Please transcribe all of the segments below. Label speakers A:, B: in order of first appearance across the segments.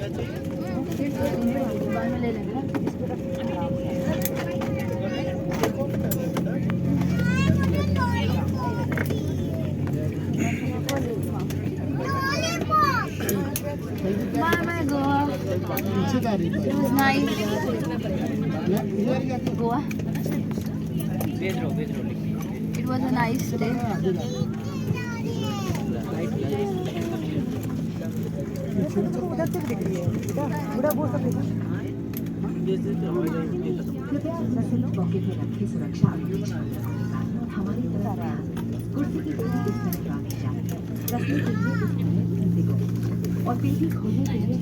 A: Bye Goa. It was nice. Goa. It was a nice day.
B: Pocket में रखी सुरक्षा हमारी तरफ कुर्सी की तरह इस तरह रखी जाती है और पेटी खोलने के लिए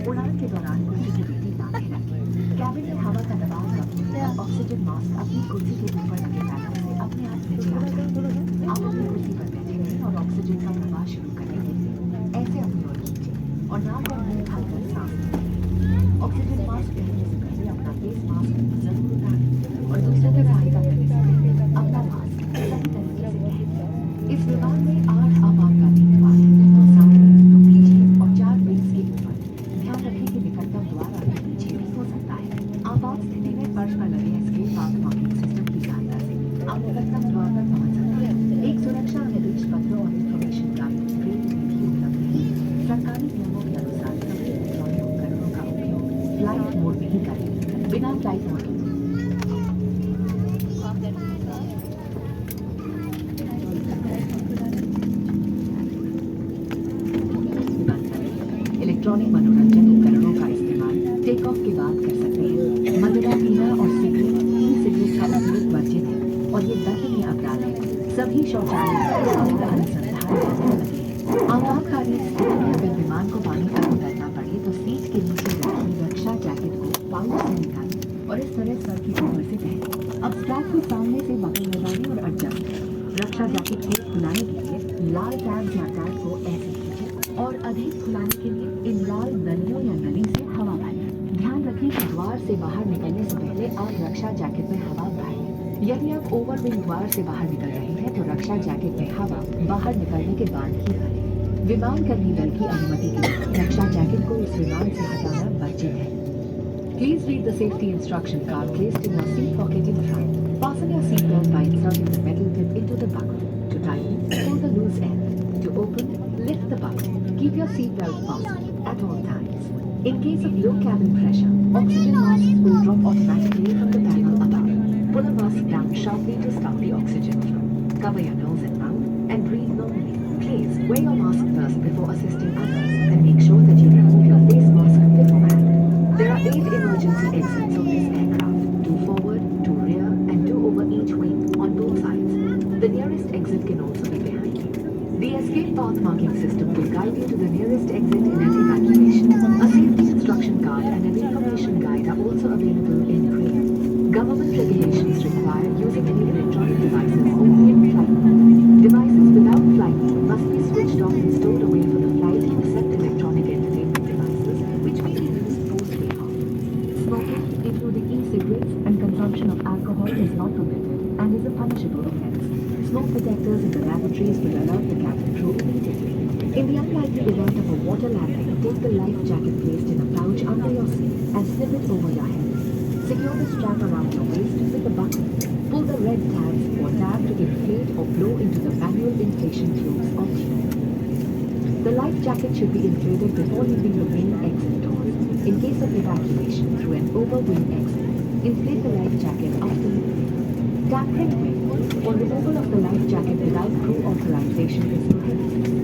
B: उड़ान के दौरान कुर्सी की पेटी बांधे रखें। कैबिन में हवा का दबाव कम और ऑक्सीजन मास्क अपनी कुर्सी के ऊपर लगे पैनल से अपने आप नीचे आता है। आप अपनी कुर्सी पर बैठेंगे और ऑक्सीजन का प्रवाह शुरू करेंगे। ऐसे अपनी ओर खींचे और नाक और मुंह ढककर सांस लें। ऑक्सीजन मास्क पहनने से पहले अपना फेस मास्क जरूर उतारें और दूसरे की सहायता करने से पहले अपना मास्क सही तरीके से पहनें। इस विमान में 8 आपातकालीन द्वार हैं, 2 सामने, 2 पीछे और 4 बेस के ऊपर। ध्यान रखें कि निकटतम द्वार आपके पीछे भी हो सकता है। आपात स्थिति में फर्श पर लगे एस्केप पाथ मार्किंग सिस्टम की सहायता से आप निकटतम द्वार पर पहुंच सकते हैं। एक सुरक्षा निर्देश पत्र और इंफॉर्मेशन गाइड ट्रेन में भी उपलब्ध है। सरकारी नियमों के अनुसार सभी इलेक्ट्रॉनिक उपकरणों का उपयोग फ्लाइट मोड में ही करें, बिना फ्लाइट मोड के। इलेक्ट्रॉनिक मनोरंजन उपकरणों का इस्तेमाल टेक ऑफ के बाद कर सकते हैं। मदिरा पीना और सिगरेट का उपयोग वर्जित है और ये दंडनीय अपराध है। सभी शौचालय अनुसंधान आपातकालीन स्थिति में अगर विमान को पानी तक उतरना पड़े तो सीट के नीचे रखी रक्षा जैकेट को पाउच से निकालें और इस तरह सर की ऊपर से पहनें। अब स्ट्रैप को सामने से बटन लगाने और एडजस्ट करें। रक्षा जैकेट को खुलाने के लिए लाल टैब या टैब को ऐसे खींचें और अधिक खुलाने के लिए इन लाल नलियों या नली से हवा भरें। ध्यान रखें कि द्वार से बाहर निकलने से पहले आप रक्षा जैकेट में हवा भरें। यदि आप ओवरविंग द्वार से बाहर निकल रहे हैं तो रक्षा जैकेट में हवा बाहर निकलने के बाद ही भरें। विमान कर्मी दल की अनुमति के लिए रक्षा जैकेट को इस विमान से हटाना वर्जित है। Please read the safety instruction card placed in your seat pocket in front. Fasten your seatbelt by inserting the metal tip into the buckle. To tighten, pull the loose end. To open, lift the buckle. Keep your seatbelt fastened at all times. In case of low cabin pressure, oxygen masks will drop automatically from the panel above. Pull a mask down sharply to stop the oxygen flow. Cover your nose and mouth and breathe normally. Please wear your mask first before assisting others and make sure that you remove your face mask beforehand. There are 8 emergency exits on this aircraft, 2 forward, 2 rear and 2 over each wing on both sides. The nearest exit can also be behind you. The escape path marking system will guide you to the nearest exit in an evacuation. A safety instruction card and an information guide are also available in Korean. Government regulations require using any electronic devices only in flight mode. Devices without flight mode must be switched off and stored away for the flight except electronic entertainment devices, which may be used post-takeoff. Smoking, including e-cigarettes and consumption of alcohol, is not permitted and is a punishable offense. Smoke detectors in the lavatories will alert the cabin crew immediately. In the unlikely event of a water landing, take the life jacket placed in a pouch under your seat and slip it over your head. Secure the strap around your waist with a buckle. Pull the red tabs or tab to inflate or blow into the manual inflation tubes or tube. The life jacket should be inflated before leaving the main exit doors. In case of evacuation through an over-wing exit, inflate the life jacket after leaving. Tampering with or removal of the life jacket without crew authorization is prohibited.